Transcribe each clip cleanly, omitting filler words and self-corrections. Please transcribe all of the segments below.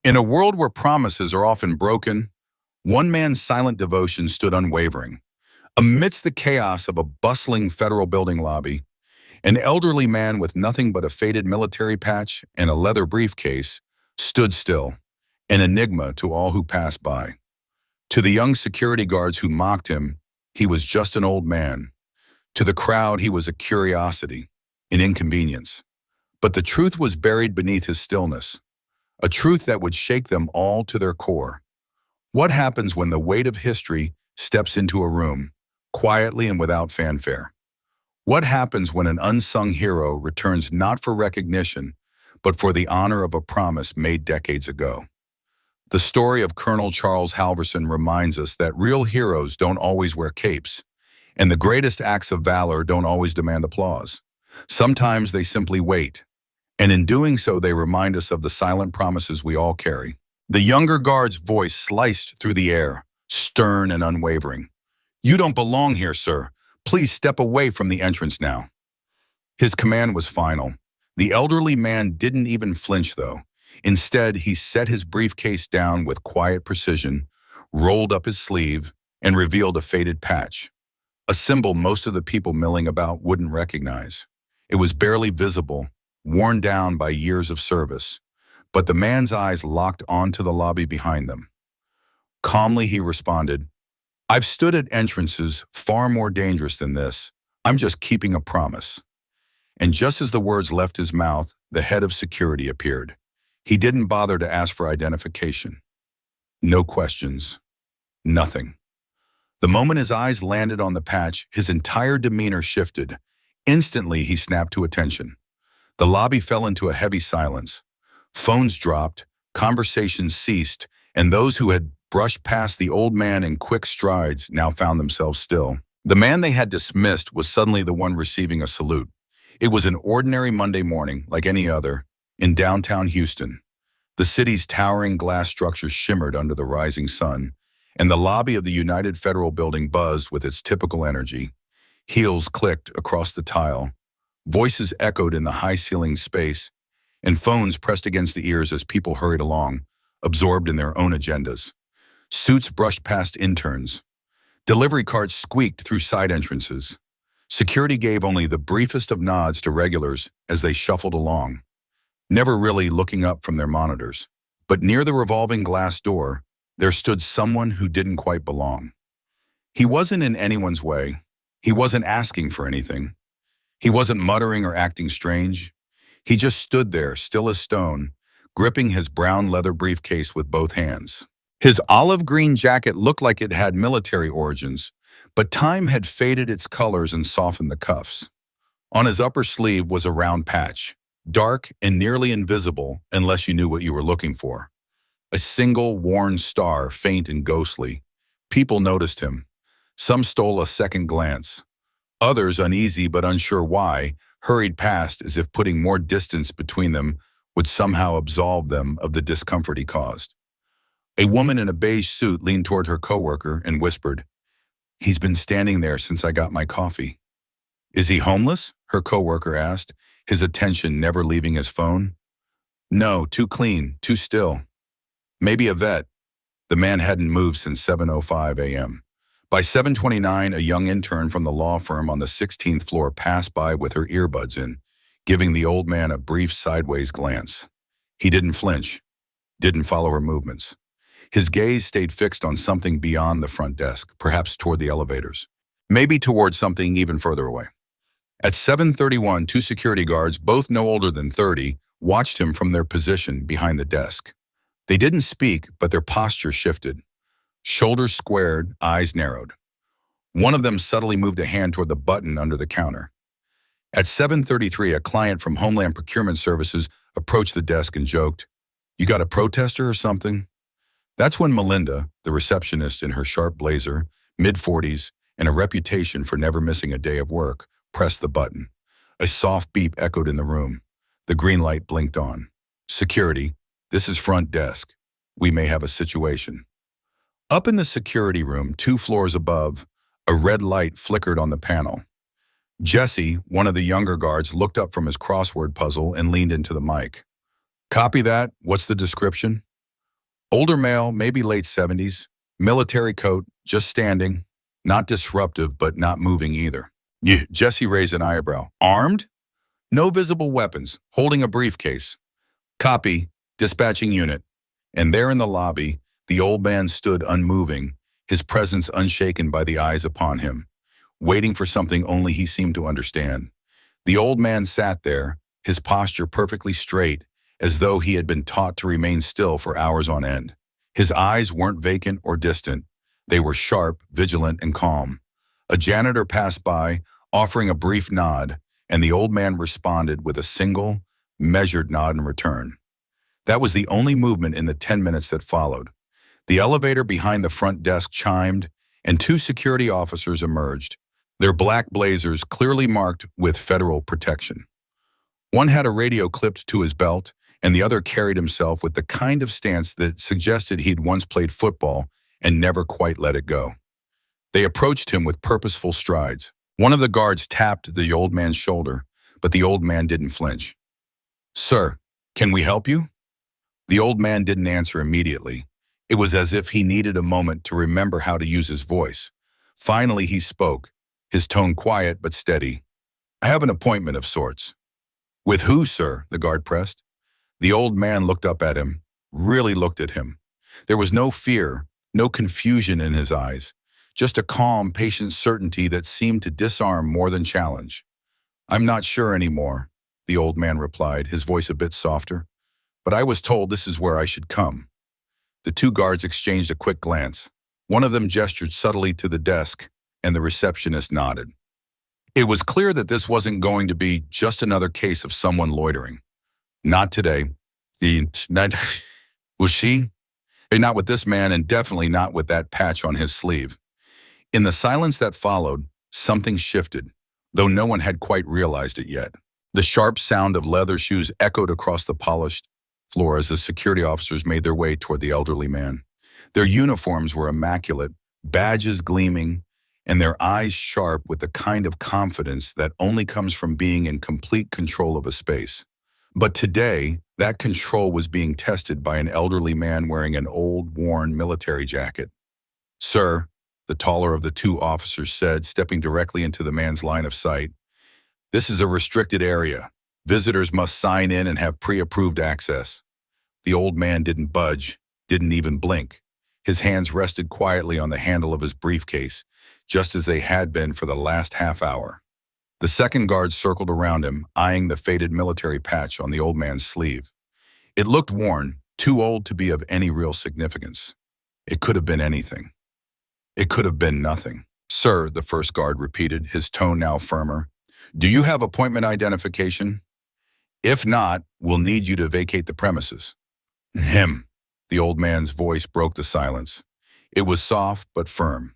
In a world where promises are often broken, one man's silent devotion stood unwavering. Amidst the chaos of a bustling federal building lobby, an elderly man with nothing but a faded military patch and a leather briefcase stood still, an enigma to all who passed by. To the young security guards who mocked him, he was just an old man. To the crowd, he was a curiosity, an inconvenience. But the truth was buried beneath his stillness, a truth that would shake them all to their core. What happens when the weight of history steps into a room, quietly and without fanfare? What happens when an unsung hero returns not for recognition, but for the honor of a promise made decades ago? The story of Colonel Charles Halverson reminds us that real heroes don't always wear capes, and the greatest acts of valor don't always demand applause. Sometimes they simply wait, and in doing so they remind us of the silent promises we all carry. The younger guard's voice sliced through the air, stern and unwavering. "You don't belong here, sir. Please step away from the entrance now." His command was final. The elderly man didn't even flinch, though. Instead, he set his briefcase down with quiet precision, rolled up his sleeve, and revealed a faded patch, a symbol most of the people milling about wouldn't recognize. It was barely visible, worn down by years of service, but the man's eyes locked onto the lobby behind them. Calmly, he responded, "I've stood at entrances far more dangerous than this. I'm just keeping a promise." And just as the words left his mouth, the head of security appeared. He didn't bother to ask for identification. No questions. Nothing. The moment his eyes landed on the patch, his entire demeanor shifted. Instantly, he snapped to attention. The lobby fell into a heavy silence. Phones dropped, conversations ceased, and those who had brushed past the old man in quick strides now found themselves still. The man they had dismissed was suddenly the one receiving a salute. It was an ordinary Monday morning, like any other, in downtown Houston. The city's towering glass structures shimmered under the rising sun, and the lobby of the United Federal Building buzzed with its typical energy. Heels clicked across the tile, voices echoed in the high-ceiling space, and phones pressed against the ears as people hurried along, absorbed in their own agendas. Suits brushed past interns. Delivery carts squeaked through side entrances. Security gave only the briefest of nods to regulars as they shuffled along, never really looking up from their monitors. But near the revolving glass door, there stood someone who didn't quite belong. He wasn't in anyone's way. He wasn't asking for anything. He wasn't muttering or acting strange. He just stood there, still as stone, gripping his brown leather briefcase with both hands. His olive green jacket looked like it had military origins, but time had faded its colors and softened the cuffs. On his upper sleeve was a round patch, dark and nearly invisible unless you knew what you were looking for. A single worn star, faint and ghostly. People noticed him. Some stole a second glance. Others, uneasy but unsure why, hurried past as if putting more distance between them would somehow absolve them of the discomfort he caused. A woman in a beige suit leaned toward her coworker and whispered, "He's been standing there since I got my coffee." "Is he homeless?" her coworker asked, his attention never leaving his phone. "No, too clean, too still. Maybe a vet." The man hadn't moved since 7:05 a.m. By 7:29, a young intern from the law firm on the 16th floor passed by with her earbuds in, giving the old man a brief sideways glance. He didn't flinch, didn't follow her movements. His gaze stayed fixed on something beyond the front desk, perhaps toward the elevators, maybe toward something even further away. At 7:31, two security guards, both no older than 30, watched him from their position behind the desk. They didn't speak, but their posture shifted. Shoulders squared, eyes narrowed. One of them subtly moved a hand toward the button under the counter. At 7:33, a client from Homeland Procurement Services approached the desk and joked, "You got a protester or something?" That's when Melinda, the receptionist in her sharp blazer, mid-40s, and a reputation for never missing a day of work, pressed the button. A soft beep echoed in the room. The green light blinked on. "Security, this is front desk. We may have a situation." Up in the security room, 2 floors above, a red light flickered on the panel. Jesse, one of the younger guards, looked up from his crossword puzzle and leaned into the mic. "Copy that. What's the description?" Older male, maybe late 70s. Military coat, just standing. Not disruptive, but not moving either. Yeah. Jesse raised an eyebrow. Armed? No visible weapons. Holding a briefcase. Copy. Dispatching unit. And there in the lobby, the old man stood unmoving, his presence unshaken by the eyes upon him, waiting for something only he seemed to understand. The old man sat there, his posture perfectly straight, as though he had been taught to remain still for hours on end. His eyes weren't vacant or distant. They were sharp, vigilant, and calm. A janitor passed by, offering a brief nod, and the old man responded with a single, measured nod in return. That was the only movement in the 10 minutes that followed. The elevator behind the front desk chimed, and two security officers emerged, their black blazers clearly marked with federal protection. One had a radio clipped to his belt, and the other carried himself with the kind of stance that suggested he'd once played football and never quite let it go. They approached him with purposeful strides. One of the guards tapped the old man's shoulder, but the old man didn't flinch. "Sir, can we help you?" The old man didn't answer immediately. It was as if he needed a moment to remember how to use his voice. Finally, he spoke, his tone quiet but steady. "I have an appointment of sorts." "With who, sir?" the guard pressed. The old man looked up at him, really looked at him. There was no fear, no confusion in his eyes, just a calm, patient certainty that seemed to disarm more than challenge. "I'm not sure anymore," the old man replied, his voice a bit softer. "But I was told this is where I should come." The two guards exchanged a quick glance. One of them gestured subtly to the desk, and the receptionist nodded. It was clear that this wasn't going to be just another case of someone loitering. Not today. Was she? Not with this man, and definitely not with that patch on his sleeve. In the silence that followed, something shifted, though no one had quite realized it yet. The sharp sound of leather shoes echoed across the polished floor as the security officers made their way toward the elderly man. Their uniforms were immaculate, badges gleaming, and their eyes sharp with the kind of confidence that only comes from being in complete control of a space. But today, that control was being tested by an elderly man wearing an old, worn military jacket. "Sir," the taller of the two officers said, stepping directly into the man's line of sight, "this is a restricted area. Visitors must sign in and have pre-approved access." The old man didn't budge, didn't even blink. His hands rested quietly on the handle of his briefcase, just as they had been for the last half hour. The second guard circled around him, eyeing the faded military patch on the old man's sleeve. It looked worn, too old to be of any real significance. It could have been anything. It could have been nothing. "Sir," the first guard repeated, his tone now firmer, "do you have appointment identification? If not, we'll need you to vacate the premises." "Him." The old man's voice broke the silence. It was soft but firm.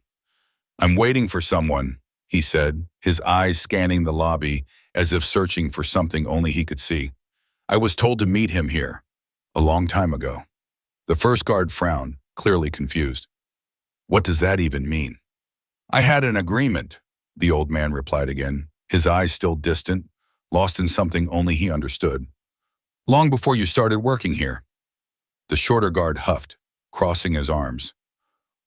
"I'm waiting for someone," he said, his eyes scanning the lobby as if searching for something only he could see. "I was told to meet him here, a long time ago." The first guard frowned, clearly confused. "What does that even mean?" "I had an agreement," the old man replied again, his eyes still distant, lost in something only he understood. "Long before you started working here." The shorter guard huffed, crossing his arms.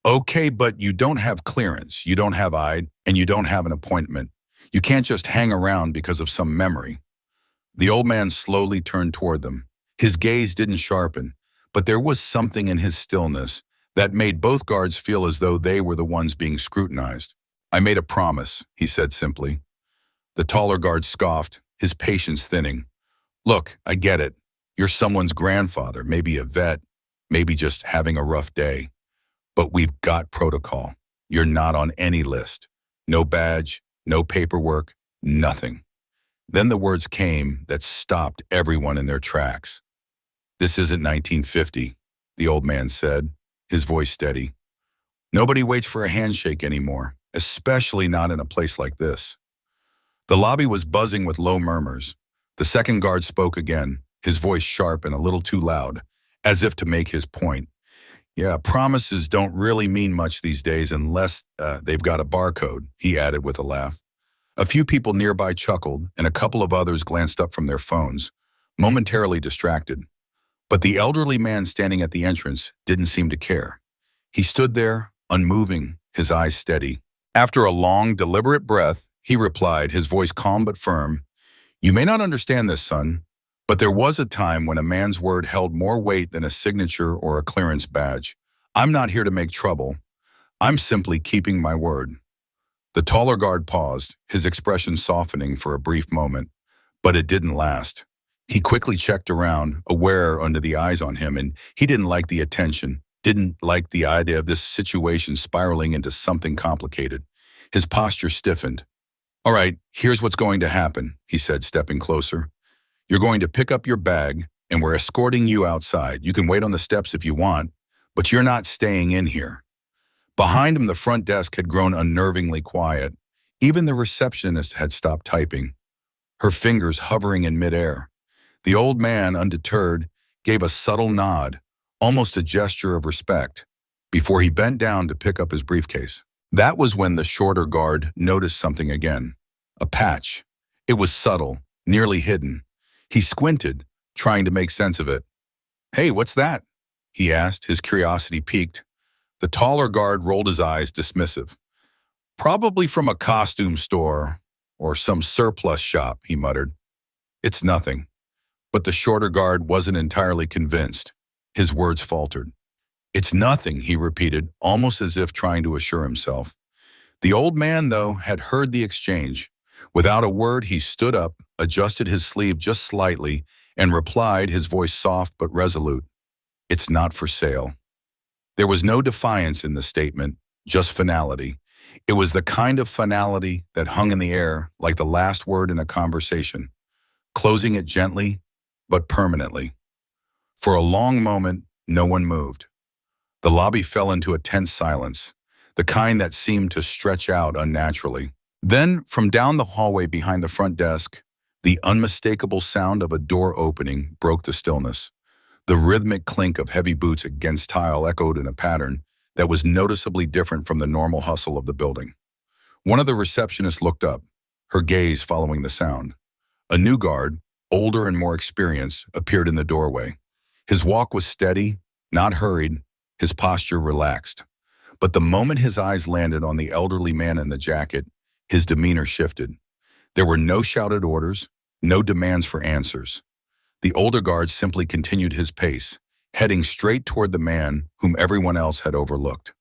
"Okay, but you don't have clearance, you don't have ID, and you don't have an appointment. You can't just hang around because of some memory." The old man slowly turned toward them. His gaze didn't sharpen, but there was something in his stillness that made both guards feel as though they were the ones being scrutinized. "I made a promise," he said simply. The taller guard scoffed, his patience thinning. "Look, I get it. You're someone's grandfather, maybe a vet, maybe just having a rough day. But we've got protocol. You're not on any list. No badge, no paperwork, nothing." Then the words came that stopped everyone in their tracks. "This isn't 1950, the old man said, his voice steady. "Nobody waits for a handshake anymore, especially not in a place like this." The lobby was buzzing with low murmurs. The second guard spoke again, his voice sharp and a little too loud, as if to make his point. "Yeah, promises don't really mean much these days unless they've got a barcode," he added with a laugh. A few people nearby chuckled, and a couple of others glanced up from their phones, momentarily distracted. But the elderly man standing at the entrance didn't seem to care. He stood there, unmoving, his eyes steady. After a long, deliberate breath, he replied, his voice calm but firm, "You may not understand this, son, but there was a time when a man's word held more weight than a signature or a clearance badge. I'm not here to make trouble. I'm simply keeping my word." The taller guard paused, his expression softening for a brief moment, but it didn't last. He quickly checked around, aware under the eyes on him, and he didn't like the attention, didn't like the idea of this situation spiraling into something complicated. His posture stiffened. "All right, here's what's going to happen," he said, stepping closer. "You're going to pick up your bag, and we're escorting you outside. You can wait on the steps if you want, but you're not staying in here." Behind him, the front desk had grown unnervingly quiet. Even the receptionist had stopped typing, her fingers hovering in midair. The old man, undeterred, gave a subtle nod, almost a gesture of respect, before he bent down to pick up his briefcase. That was when the shorter guard noticed something again. A patch. It was subtle, nearly hidden. He squinted, trying to make sense of it. "Hey, what's that?" he asked, his curiosity piqued. The taller guard rolled his eyes, dismissive. "Probably from a costume store or some surplus shop," he muttered. "It's nothing." But the shorter guard wasn't entirely convinced. His words faltered. "It's nothing," he repeated, almost as if trying to assure himself. The old man, though, had heard the exchange. Without a word, he stood up, adjusted his sleeve just slightly, and replied, his voice soft but resolute, "It's not for sale." There was no defiance in the statement, just finality. It was the kind of finality that hung in the air like the last word in a conversation, closing it gently but permanently. For a long moment, no one moved. The lobby fell into a tense silence, the kind that seemed to stretch out unnaturally. Then, from down the hallway behind the front desk, the unmistakable sound of a door opening broke the stillness. The rhythmic clink of heavy boots against tile echoed in a pattern that was noticeably different from the normal hustle of the building. One of the receptionists looked up, her gaze following the sound. A new guard, older and more experienced, appeared in the doorway. His walk was steady, not hurried, his posture relaxed. But the moment his eyes landed on the elderly man in the jacket, his demeanor shifted. There were no shouted orders, no demands for answers. The older guard simply continued his pace, heading straight toward the man whom everyone else had overlooked.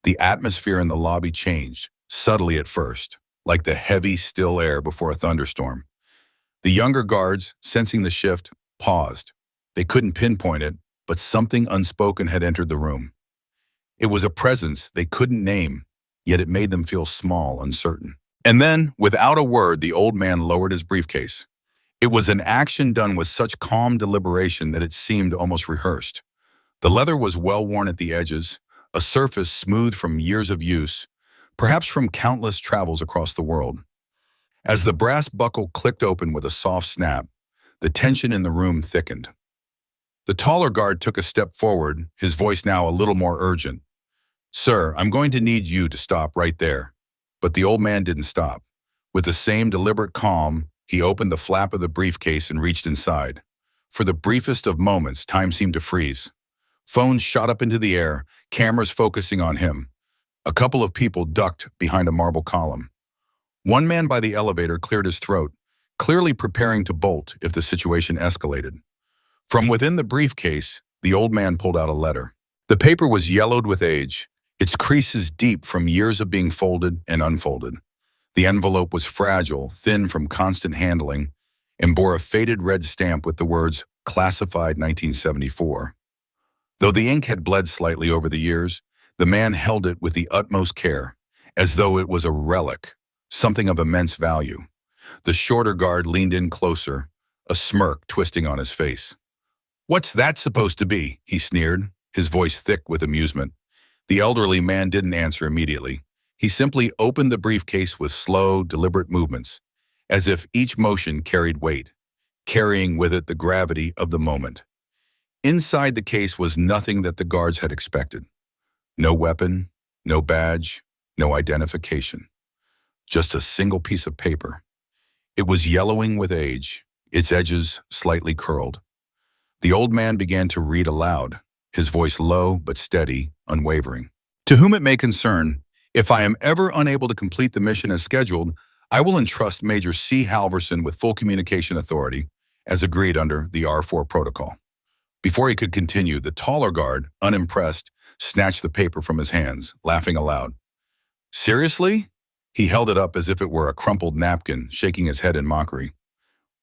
The atmosphere in the lobby changed, subtly at first, like the heavy, still air before a thunderstorm. The younger guards, sensing the shift, paused. They couldn't pinpoint it, but something unspoken had entered the room. It was a presence they couldn't name, yet it made them feel small, uncertain. And then, without a word, the old man lowered his briefcase. It was an action done with such calm deliberation that it seemed almost rehearsed. The leather was well worn at the edges, a surface smooth from years of use, perhaps from countless travels across the world. As the brass buckle clicked open with a soft snap, the tension in the room thickened. The taller guard took a step forward, his voice now a little more urgent. "Sir, I'm going to need you to stop right there." But the old man didn't stop. With the same deliberate calm, he opened the flap of the briefcase and reached inside. For the briefest of moments, time seemed to freeze. Phones shot up into the air, cameras focusing on him. A couple of people ducked behind a marble column. One man by the elevator cleared his throat, clearly preparing to bolt if the situation escalated. From within the briefcase, the old man pulled out a letter. The paper was yellowed with age, its creases deep from years of being folded and unfolded. The envelope was fragile, thin from constant handling, and bore a faded red stamp with the words, "Classified 1974. Though the ink had bled slightly over the years, the man held it with the utmost care, as though it was a relic, something of immense value. The shorter guard leaned in closer, a smirk twisting on his face. "What's that supposed to be?" he sneered, his voice thick with amusement. The elderly man didn't answer immediately. He simply opened the briefcase with slow, deliberate movements, as if each motion carried weight, carrying with it the gravity of the moment. Inside the case was nothing that the guards had expected. No weapon, no badge, no identification. Just a single piece of paper. It was yellowing with age, its edges slightly curled. The old man began to read aloud, his voice low but steady, unwavering. To whom it may concern, if I am ever unable to complete the mission as scheduled, I will entrust Major C. Halverson with full communication authority, as agreed under the R4 protocol. Before he could continue, the taller guard, unimpressed, snatched the paper from his hands, laughing aloud. Seriously? He held it up as if it were a crumpled napkin, shaking his head in mockery.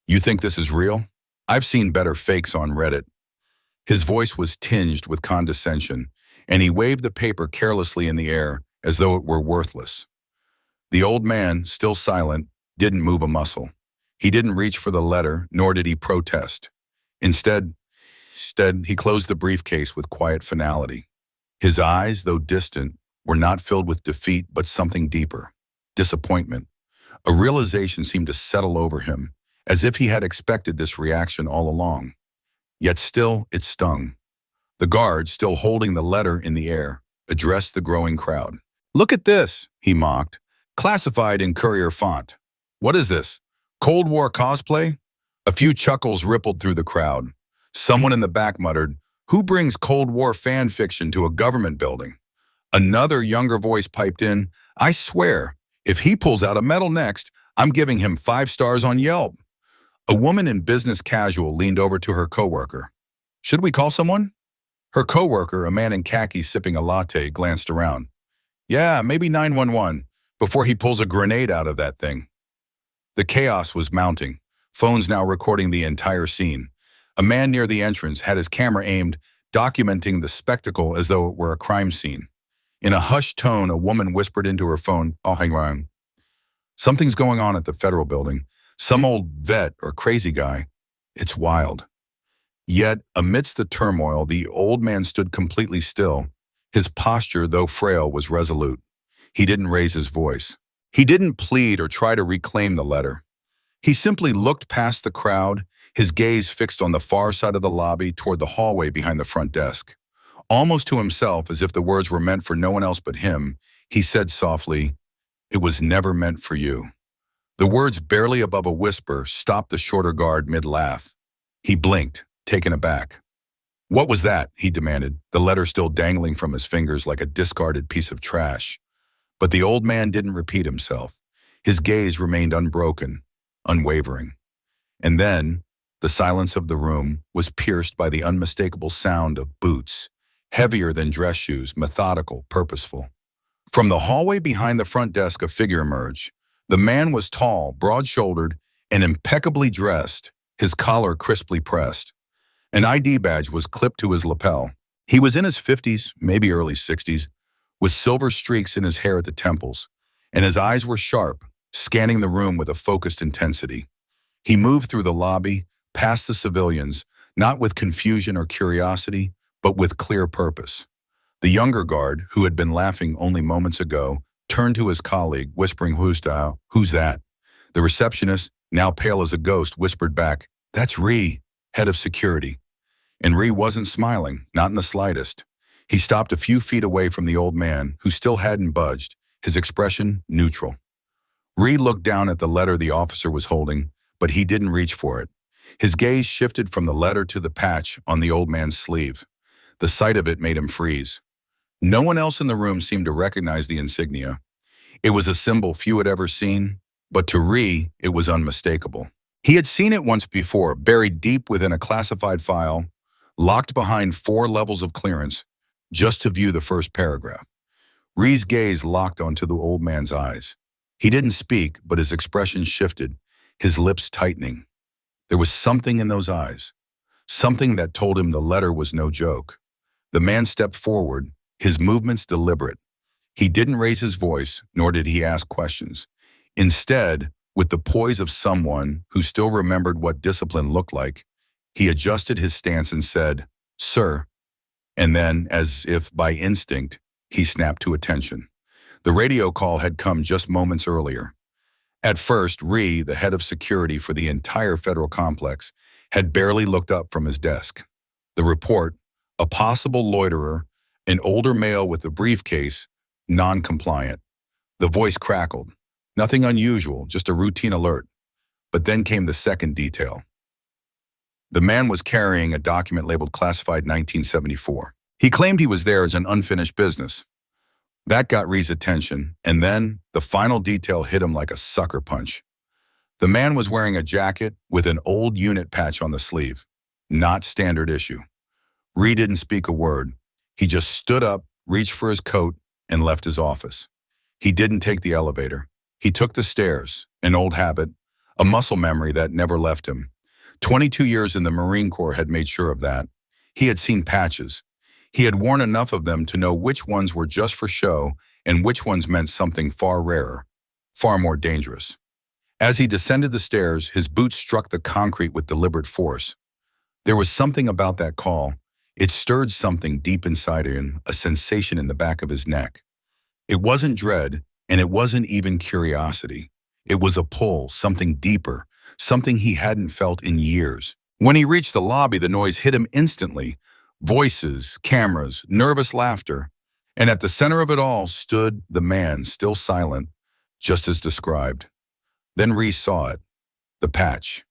You think this is real? I've seen better fakes on Reddit. His voice was tinged with condescension, and he waved the paper carelessly in the air as though it were worthless. The old man, still silent, didn't move a muscle. He didn't reach for the letter, nor did he protest. Instead, he closed the briefcase with quiet finality. His eyes, though distant, were not filled with defeat but something deeper, disappointment. A realization seemed to settle over him, as if he had expected this reaction all along. Yet still, it stung. The guard, still holding the letter in the air, addressed the growing crowd. Look at this, he mocked. Classified in courier font. What is this? Cold War cosplay? A few chuckles rippled through the crowd. Someone in the back muttered, who brings Cold War fan fiction to a government building? Another younger voice piped in, I swear, if he pulls out a medal next, I'm giving him 5 stars on Yelp. A woman in business casual leaned over to her coworker. Should we call someone? Her coworker, a man in khaki sipping a latte, glanced around. Yeah, maybe 911, before he pulls a grenade out of that thing. The chaos was mounting, phones now recording the entire scene. A man near the entrance had his camera aimed, documenting the spectacle as though it were a crime scene. In a hushed tone, a woman whispered into her phone, "Oh, hang on. Something's going on at the federal building. Some old vet or crazy guy. It's wild." Yet, amidst the turmoil, the old man stood completely still. His posture, though frail, was resolute. He didn't raise his voice. He didn't plead or try to reclaim the letter. He simply looked past the crowd, his gaze fixed on the far side of the lobby toward the hallway behind the front desk. Almost to himself, as if the words were meant for no one else but him, he said softly, "It was never meant for you." The words, barely above a whisper, stopped the shorter guard mid-laugh. He blinked, taken aback. What was that? He demanded, the letter still dangling from his fingers like a discarded piece of trash. But the old man didn't repeat himself. His gaze remained unbroken, unwavering. And then, the silence of the room was pierced by the unmistakable sound of boots, heavier than dress shoes, methodical, purposeful. From the hallway behind the front desk, a figure emerged. The man was tall, broad-shouldered, and impeccably dressed, his collar crisply pressed. An ID badge was clipped to his lapel. He was in his 50s, maybe early 60s, with silver streaks in his hair at the temples, and his eyes were sharp, scanning the room with a focused intensity. He moved through the lobby, past the civilians, not with confusion or curiosity, but with clear purpose. The younger guard, who had been laughing only moments ago, turned to his colleague, whispering, "Who's that?" The receptionist, now pale as a ghost, whispered back, "That's Ree, head of security." And Ree wasn't smiling, not in the slightest. He stopped a few feet away from the old man, who still hadn't budged, his expression neutral. Ree looked down at the letter the officer was holding, but he didn't reach for it. His gaze shifted from the letter to the patch on the old man's sleeve. The sight of it made him freeze. No one else in the room seemed to recognize the insignia. It was a symbol few had ever seen, but to Ree, it was unmistakable. He had seen it once before, buried deep within a classified file, locked behind 4 levels of clearance, just to view the first paragraph. Ree's gaze locked onto the old man's eyes. He didn't speak, but his expression shifted, his lips tightening. There was something in those eyes, something that told him the letter was no joke. The man stepped forward, his movements deliberate. He didn't raise his voice, nor did he ask questions. Instead, with the poise of someone who still remembered what discipline looked like, he adjusted his stance and said, "Sir." And then, as if by instinct, he snapped to attention. The radio call had come just moments earlier. At first, Ree, the head of security for the entire federal complex, had barely looked up from his desk. The report, a possible loiterer, an older male with a briefcase, non-compliant. The voice crackled. Nothing unusual, just a routine alert. But then came the second detail. The man was carrying a document labeled Classified 1974. He claimed he was there as an unfinished business. That got Ree's attention, and then the final detail hit him like a sucker punch. The man was wearing a jacket with an old unit patch on the sleeve, not standard issue. Ree didn't speak a word. He just stood up, reached for his coat, and left his office. He didn't take the elevator. He took the stairs, an old habit, a muscle memory that never left him. 22 years in the Marine Corps had made sure of that. He had seen patches. He had worn enough of them to know which ones were just for show and which ones meant something far rarer, far more dangerous. As he descended the stairs, his boots struck the concrete with deliberate force. There was something about that call. It stirred something deep inside him, a sensation in the back of his neck. It wasn't dread, and it wasn't even curiosity. It was a pull, something deeper, something he hadn't felt in years. When he reached the lobby, the noise hit him instantly. Voices, cameras, nervous laughter. And at the center of it all stood the man, still silent, just as described. Then Ree saw it, the patch.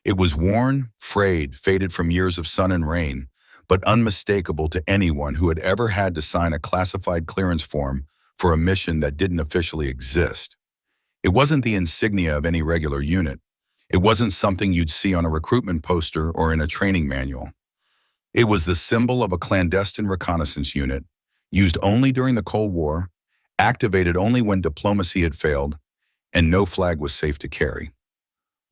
It was worn, frayed, faded from years of sun and rain, but unmistakable to anyone who had ever had to sign a classified clearance form for a mission that didn't officially exist. It wasn't the insignia of any regular unit. It wasn't something you'd see on a recruitment poster or in a training manual. It was the symbol of a clandestine reconnaissance unit, used only during the Cold War, activated only when diplomacy had failed, and no flag was safe to carry.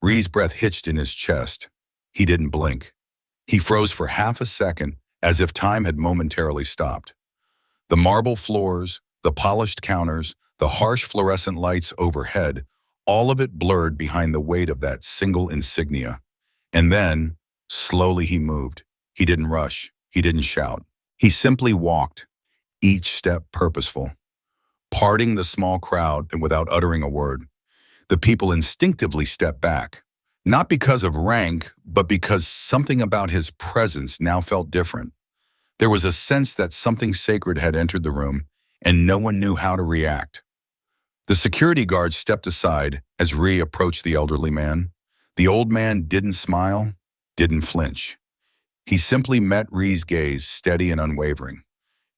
Ree's breath hitched in his chest. He didn't blink. He froze for half a second, as if time had momentarily stopped. The marble floors, the polished counters, the harsh fluorescent lights overhead, all of it blurred behind the weight of that single insignia. And then, slowly he moved. He didn't rush. He didn't shout. He simply walked, each step purposeful, parting the small crowd and without uttering a word. The people instinctively stepped back, not because of rank, but because something about his presence now felt different. There was a sense that something sacred had entered the room, and no one knew how to react. The security guard stepped aside as Ree approached the elderly man. The old man didn't smile, didn't flinch. He simply met Ree's gaze, steady and unwavering.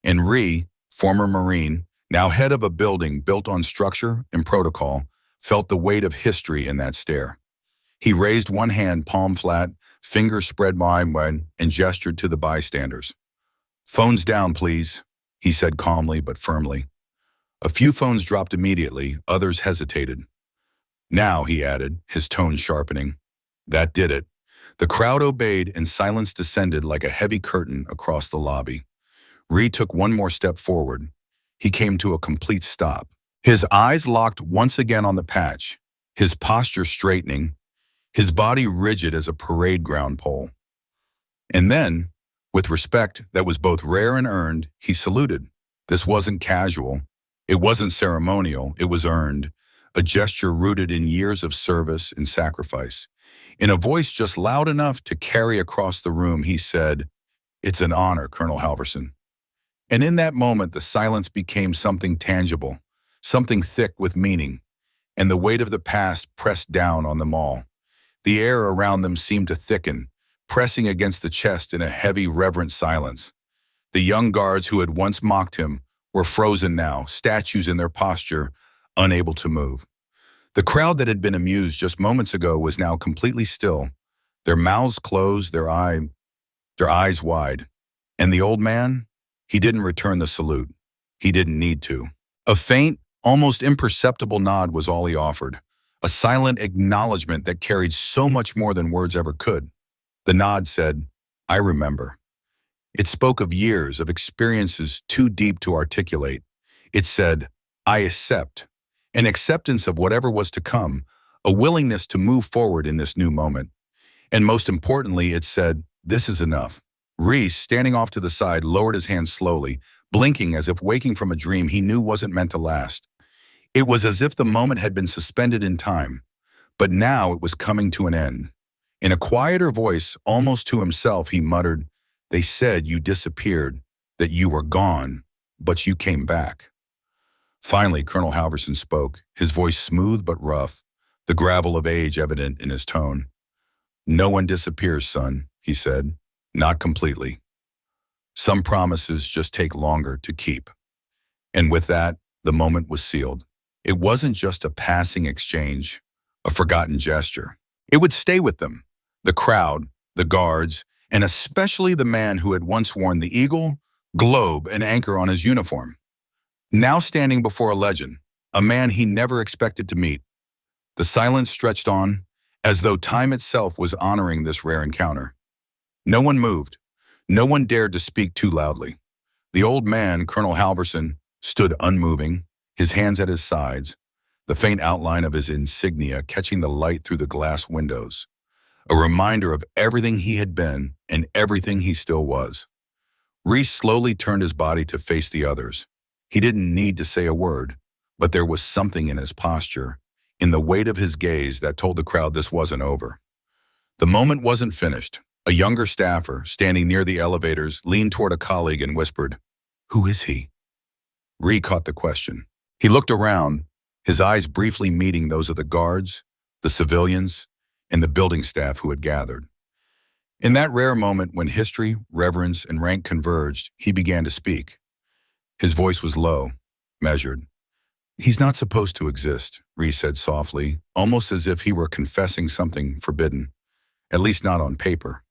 And Ree, former Marine, now head of a building built on structure and protocol, felt the weight of history in that stare. He raised one hand palm flat, fingers spread wide, and gestured to the bystanders. "Phones down, please," he said calmly but firmly. A few phones dropped immediately, others hesitated. "Now," he added, his tone sharpening. That did it. The crowd obeyed and silence descended like a heavy curtain across the lobby. Ree took one more step forward. He came to a complete stop. His eyes locked once again on the patch, his posture straightening, his body rigid as a parade ground pole. And then, with respect that was both rare and earned, he saluted. This wasn't casual. It wasn't ceremonial. It was earned, a gesture rooted in years of service and sacrifice. In a voice just loud enough to carry across the room, he said, "It's an honor, Colonel Halverson." And in that moment, the silence became something tangible, something thick with meaning, and the weight of the past pressed down on them all. The air around them seemed to thicken, pressing against the chest in a heavy, reverent silence. The young guards who had once mocked him were frozen now, statues in their posture, unable to move. The crowd that had been amused just moments ago was now completely still, their mouths closed, their eyes wide. And the old man? He didn't return the salute. He didn't need to. A faint, almost imperceptible nod was all he offered, a silent acknowledgement that carried so much more than words ever could. The nod said, "I remember." It spoke of years, of experiences too deep to articulate. It said, "I accept," an acceptance of whatever was to come, a willingness to move forward in this new moment. And most importantly, it said, "This is enough." Reese, standing off to the side, lowered his hand slowly, blinking as if waking from a dream he knew wasn't meant to last. It was as if the moment had been suspended in time, but now it was coming to an end. In a quieter voice, almost to himself, he muttered, "They said you disappeared, that you were gone, but you came back." Finally, Colonel Halverson spoke, his voice smooth but rough, the gravel of age evident in his tone. No one disappears, son, he said. Not completely. Some promises just take longer to keep. And with that, the moment was sealed. It wasn't just a passing exchange, a forgotten gesture. It would stay with them, the crowd, the guards, and especially the man who had once worn the eagle, globe, and anchor on his uniform. Now standing before a legend, a man he never expected to meet. The silence stretched on, as though time itself was honoring this rare encounter. No one moved. No one dared to speak too loudly. The old man, Colonel Halverson, stood unmoving, his hands at his sides, the faint outline of his insignia catching the light through the glass windows, a reminder of everything he had been and everything he still was. Reese slowly turned his body to face the others. He didn't need to say a word, but there was something in his posture, in the weight of his gaze that told the crowd this wasn't over. The moment wasn't finished. A younger staffer, standing near the elevators, leaned toward a colleague and whispered, "Who is he?" Ree caught the question. He looked around, his eyes briefly meeting those of the guards, the civilians, and the building staff who had gathered. In that rare moment when history, reverence, and rank converged, he began to speak. His voice was low, measured. "He's not supposed to exist," Ree said softly, almost as if he were confessing something forbidden, at least not on paper.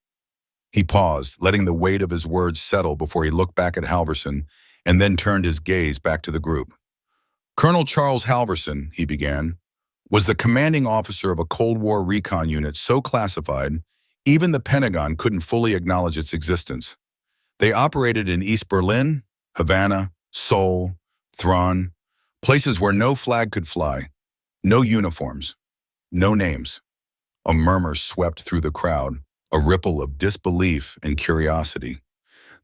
He paused, letting the weight of his words settle before he looked back at Halverson and then turned his gaze back to the group. "Colonel Charles Halverson," he began, "was the commanding officer of a Cold War recon unit so classified, even the Pentagon couldn't fully acknowledge its existence. They operated in East Berlin, Havana, Seoul, Thrawn, places where no flag could fly, no uniforms, no names." A murmur swept through the crowd, a ripple of disbelief and curiosity.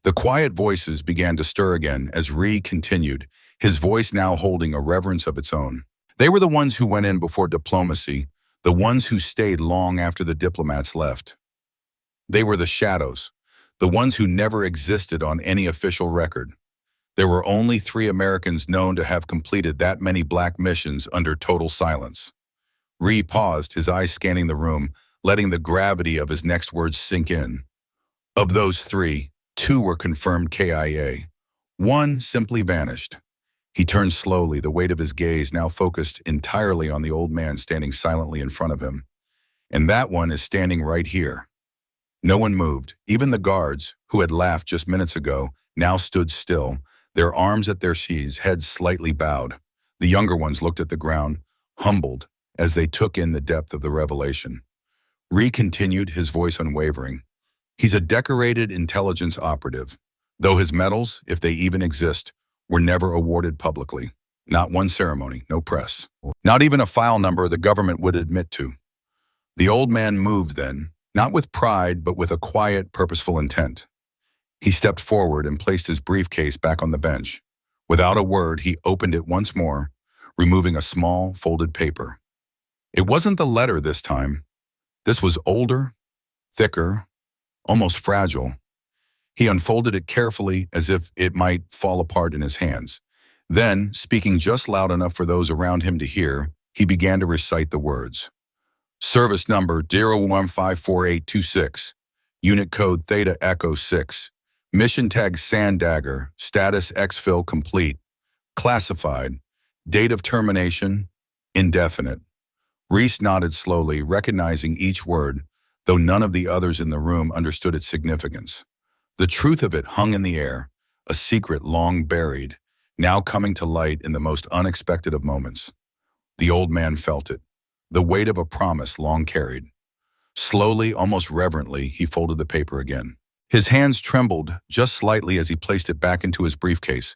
The quiet voices began to stir again as Ree continued, his voice now holding a reverence of its own. "They were the ones who went in before diplomacy, the ones who stayed long after the diplomats left. They were the shadows, the ones who never existed on any official record. There were only 3 Americans known to have completed that many black missions under total silence." Ree paused, his eyes scanning the room, letting the gravity of his next words sink in. Of those 3, 2 were confirmed KIA. 1 simply vanished. He turned slowly, the weight of his gaze now focused entirely on the old man standing silently in front of him. "And that one is standing right here." No one moved. Even the guards, who had laughed just minutes ago, now stood still, their arms at their sides, heads slightly bowed. The younger ones looked at the ground, humbled, as they took in the depth of the revelation. Ree continued, his voice unwavering. "He's a decorated intelligence operative, though his medals, if they even exist, were never awarded publicly. Not one ceremony, no press. Not even a file number the government would admit to." The old man moved then, not with pride, but with a quiet, purposeful intent. He stepped forward and placed his briefcase back on the bench. Without a word, he opened it once more, removing a small, folded paper. It wasn't the letter this time. This was older, thicker, almost fragile. He unfolded it carefully as if it might fall apart in his hands. Then, speaking just loud enough for those around him to hear, he began to recite the words. "Service number 01554826, unit code Theta Echo 6, mission tag Sand Dagger, status exfil complete, classified, date of termination, indefinite." Reese nodded slowly, recognizing each word, though none of the others in the room understood its significance. The truth of it hung in the air, a secret long buried, now coming to light in the most unexpected of moments. The old man felt it, the weight of a promise long carried. Slowly, almost reverently, he folded the paper again. His hands trembled just slightly as he placed it back into his briefcase,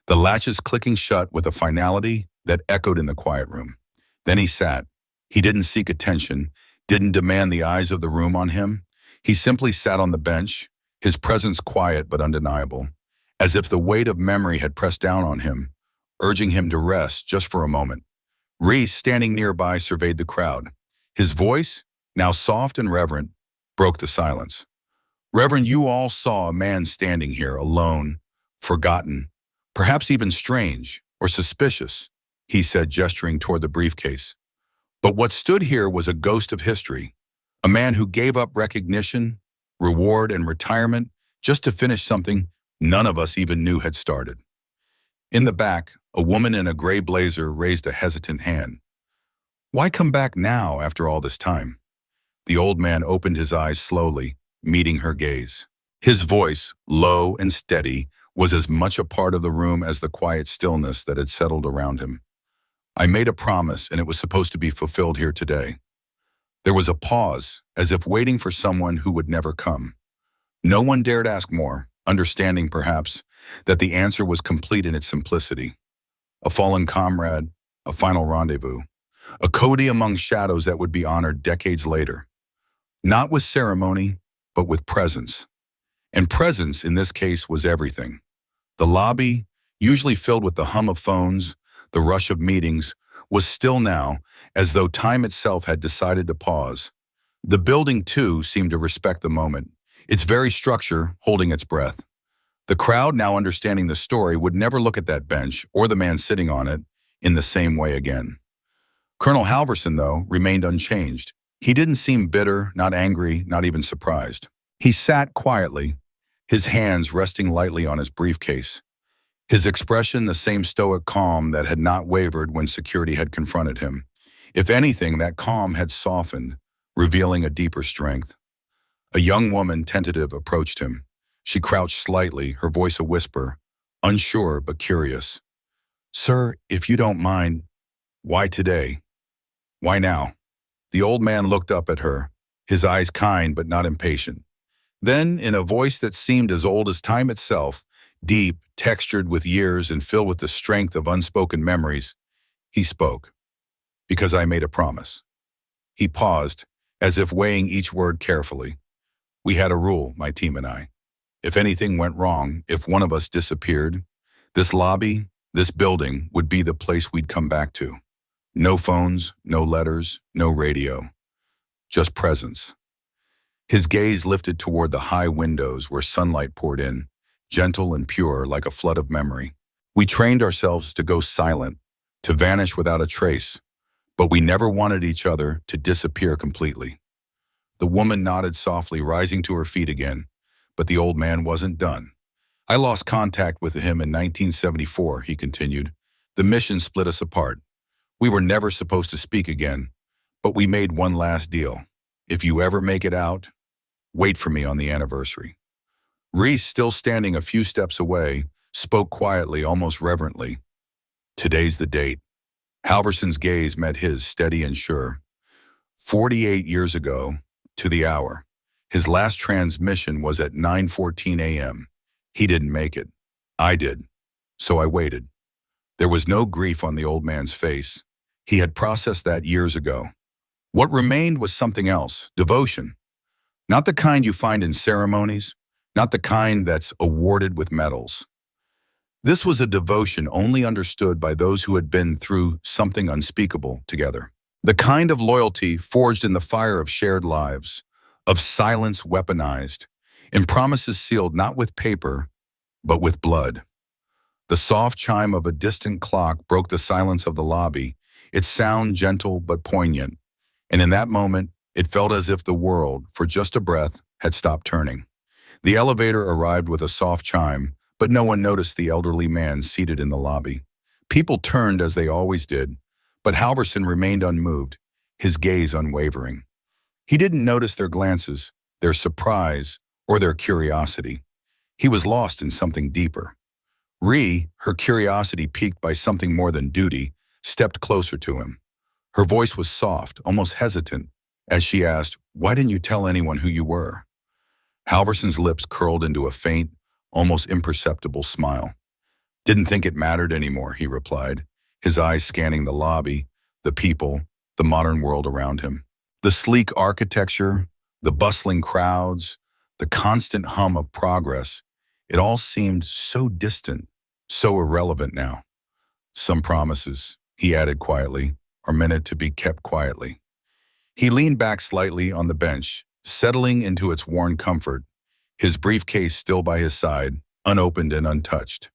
the latches clicking shut with a finality that echoed in the quiet room. Then he sat. He didn't seek attention, didn't demand the eyes of the room on him. He simply sat on the bench, his presence quiet but undeniable, as if the weight of memory had pressed down on him, urging him to rest just for a moment. Reese, standing nearby, surveyed the crowd. His voice, now soft and reverent, broke the silence. "Reverend, you all saw a man standing here, alone, forgotten, perhaps even strange or suspicious," he said, gesturing toward the briefcase. "But what stood here was a ghost of history, A man who gave up recognition, reward, and retirement just to finish something none of us even knew had started. In the back, a woman in a gray blazer raised a hesitant hand. Why come back now after all this time? The old man opened his eyes slowly, meeting her gaze. His voice, low and steady, was as much a part of the room as the quiet stillness that had settled around him. I made a promise, and it was supposed to be fulfilled here today. There was a pause, as if waiting for someone who would never come. No one dared ask more, understanding, perhaps, that the answer was complete in its simplicity. A fallen comrade, a final rendezvous, a Cody among shadows that would be honored decades later. Not with ceremony, but with presence. And presence, in this case, was everything. The lobby, usually filled with the hum of phones, the rush of meetings, was still now, as though time itself had decided to pause. The building, too, seemed to respect the moment, its very structure holding its breath. The crowd, now understanding the story, would never look at that bench, or the man sitting on it, in the same way again. Colonel Halverson, though, remained unchanged. He didn't seem bitter, not angry, not even surprised. He sat quietly, his hands resting lightly on his briefcase. His expression the same stoic calm that had not wavered when security had confronted him. If anything, that calm had softened, revealing a deeper strength. A young woman, tentative, approached him. She crouched slightly, her voice a whisper, unsure but curious. "Sir, if you don't mind, why today? Why now?" The old man looked up at her, his eyes kind but not impatient. Then, in a voice that seemed as old as time itself, deep, textured with years and filled with the strength of unspoken memories, he spoke. "Because I made a promise." He paused, as if weighing each word carefully. "We had a rule, my team and I. If anything went wrong, if one of us disappeared, this lobby, this building, would be the place we'd come back to. No phones, no letters, no radio. Just presence." His gaze lifted toward the high windows where sunlight poured in, gentle and pure like a flood of memory. "We trained ourselves to go silent, to vanish without a trace, but we never wanted each other to disappear completely." The woman nodded softly, rising to her feet again, but the old man wasn't done. "I lost contact with him in 1974, he continued. "The mission split us apart. We were never supposed to speak again, but we made one last deal. If you ever make it out, wait for me on the anniversary." Reese, still standing a few steps away, spoke quietly, almost reverently. "Today's the date." Halverson's gaze met his, steady and sure. 48 years ago, to the hour. His last transmission was at 9:14 a.m. He didn't make it. I did. So I waited. There was no grief on the old man's face. He had processed that years ago. What remained was something else, devotion. Not the kind you find in ceremonies, not the kind that's awarded with medals. This was a devotion only understood by those who had been through something unspeakable together. The kind of loyalty forged in the fire of shared lives, of silence weaponized, in promises sealed not with paper, but with blood. The soft chime of a distant clock broke the silence of the lobby, its sound gentle but poignant, and in that moment, it felt as if the world, for just a breath, had stopped turning. The elevator arrived with a soft chime, but no one noticed the elderly man seated in the lobby. People turned as they always did, but Halverson remained unmoved, his gaze unwavering. He didn't notice their glances, their surprise, or their curiosity. He was lost in something deeper. Ree, her curiosity piqued by something more than duty, stepped closer to him. Her voice was soft, almost hesitant, as she asked, "Why didn't you tell anyone who you were?" Halverson's lips curled into a faint, almost imperceptible smile. "Didn't think it mattered anymore," he replied, his eyes scanning the lobby, the people, the modern world around him. The sleek architecture, the bustling crowds, the constant hum of progress, it all seemed so distant, so irrelevant now. "Some promises," he added quietly, "are meant to be kept quietly." He leaned back slightly on the bench, settling into its worn comfort, his briefcase still by his side, unopened and untouched.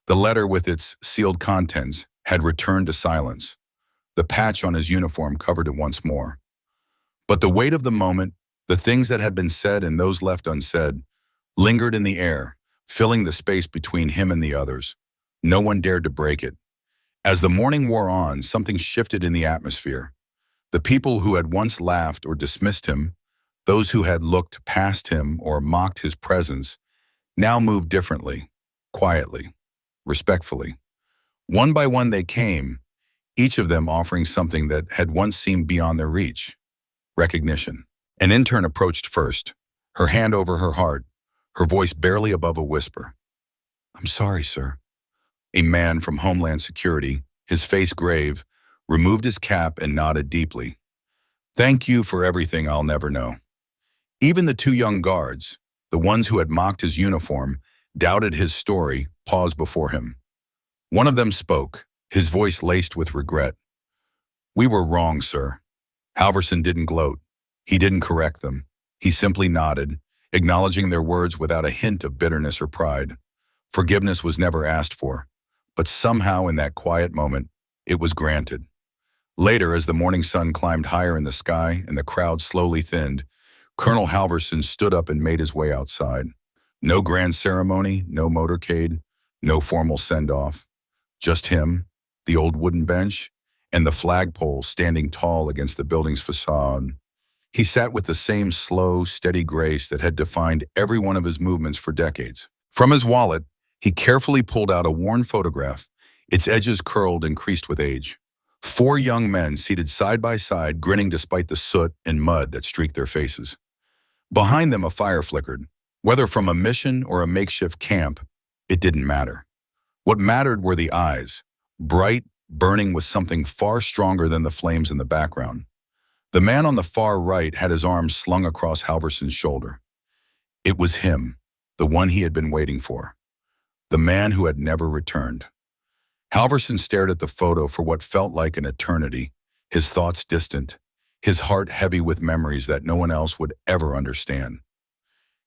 The letter with its sealed contents had returned to silence. The patch on his uniform covered it once more. But the weight of the moment, the things that had been said and those left unsaid, lingered in the air, filling the space between him and the others. No one dared to break it. As the morning wore on, something shifted in the atmosphere. The people who had once laughed or dismissed him, those who had looked past him or mocked his presence, now moved differently, quietly, respectfully. One by one they came, each of them offering something that had once seemed beyond their reach: recognition. An intern approached first, her hand over her heart, her voice barely above a whisper. "I'm sorry, sir." A man from Homeland Security, his face grave, removed his cap and nodded deeply. "Thank you for everything I'll never know." Even the two young guards, the ones who had mocked his uniform, doubted his story, paused before him. One of them spoke, his voice laced with regret. "We were wrong, sir." Halverson didn't gloat. He didn't correct them. He simply nodded, acknowledging their words without a hint of bitterness or pride. Forgiveness was never asked for, but somehow in that quiet moment, it was granted. Later, as the morning sun climbed higher in the sky and the crowd slowly thinned, Colonel Halverson stood up and made his way outside. No grand ceremony, no motorcade, no formal send-off. Just him, the old wooden bench, and the flagpole standing tall against the building's facade. He sat with the same slow, steady grace that had defined every one of his movements for decades. From his wallet, he carefully pulled out a worn photograph, its edges curled and creased with age. 4 young men seated side by side, grinning despite the soot and mud that streaked their faces. Behind them, a fire flickered. Whether from a mission or a makeshift camp, it didn't matter. What mattered were the eyes, bright, burning with something far stronger than the flames in the background. The man on the far right had his arms slung across Halverson's shoulder. It was him, the one he had been waiting for. The man who had never returned. Halverson stared at the photo for what felt like an eternity, his thoughts distant, his heart heavy with memories that no one else would ever understand.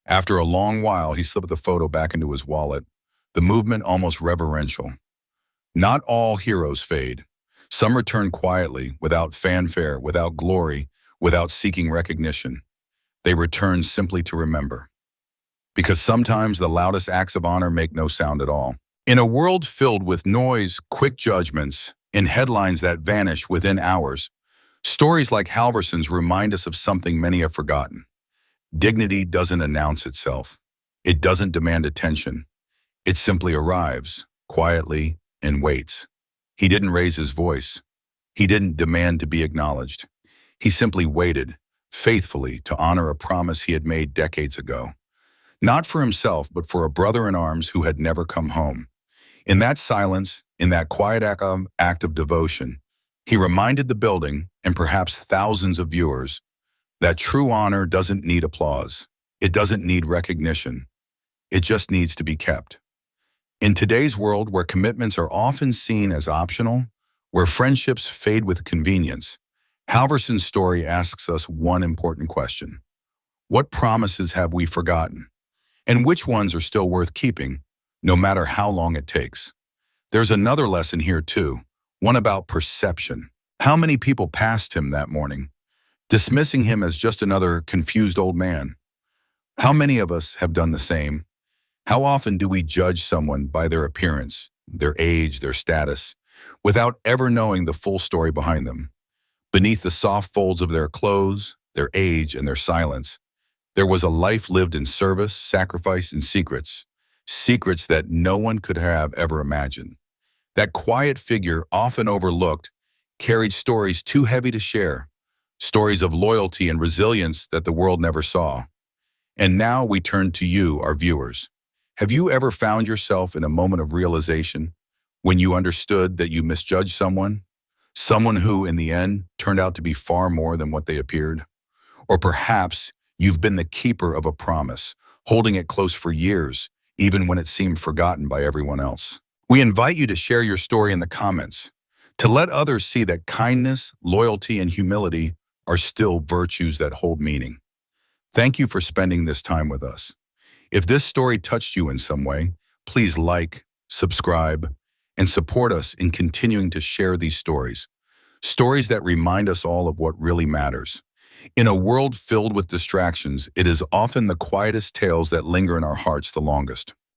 After a long while, he slipped the photo back into his wallet, the movement almost reverential. Not all heroes fade. Some return quietly, without fanfare, without glory, without seeking recognition. They return simply to remember. Because sometimes the loudest acts of honor make no sound at all. In a world filled with noise, quick judgments, and headlines that vanish within hours, stories like Halverson's remind us of something many have forgotten. Dignity doesn't announce itself. It doesn't demand attention. It simply arrives, quietly, and waits. He didn't raise his voice. He didn't demand to be acknowledged. He simply waited, faithfully, to honor a promise he had made decades ago. Not for himself, but for a brother in arms who had never come home. In that silence, in that quiet act of devotion, he reminded the building, and perhaps thousands of viewers, that true honor doesn't need applause. It doesn't need recognition. It just needs to be kept. In today's world, where commitments are often seen as optional, where friendships fade with convenience, Halverson's story asks us one important question. What promises have we forgotten? And which ones are still worth keeping, no matter how long it takes? There's another lesson here too, one about perception. How many people passed him that morning, dismissing him as just another confused old man? How many of us have done the same? How often do we judge someone by their appearance, their age, their status, without ever knowing the full story behind them? Beneath the soft folds of their clothes, their age, and their silence, there was a life lived in service, sacrifice, and secrets. Secrets that no one could have ever imagined. That quiet figure, often overlooked, carried stories too heavy to share, stories of loyalty and resilience that the world never saw. And now we turn to you, our viewers. Have you ever found yourself in a moment of realization when you understood that you misjudged someone? Someone who, in the end, turned out to be far more than what they appeared? Or perhaps you've been the keeper of a promise, holding it close for years, even when it seemed forgotten by everyone else. We invite you to share your story in the comments, to let others see that kindness, loyalty, and humility are still virtues that hold meaning. Thank you for spending this time with us. If this story touched you in some way, please like, subscribe, and support us in continuing to share these stories. Stories that remind us all of what really matters. In a world filled with distractions, it is often the quietest tales that linger in our hearts the longest.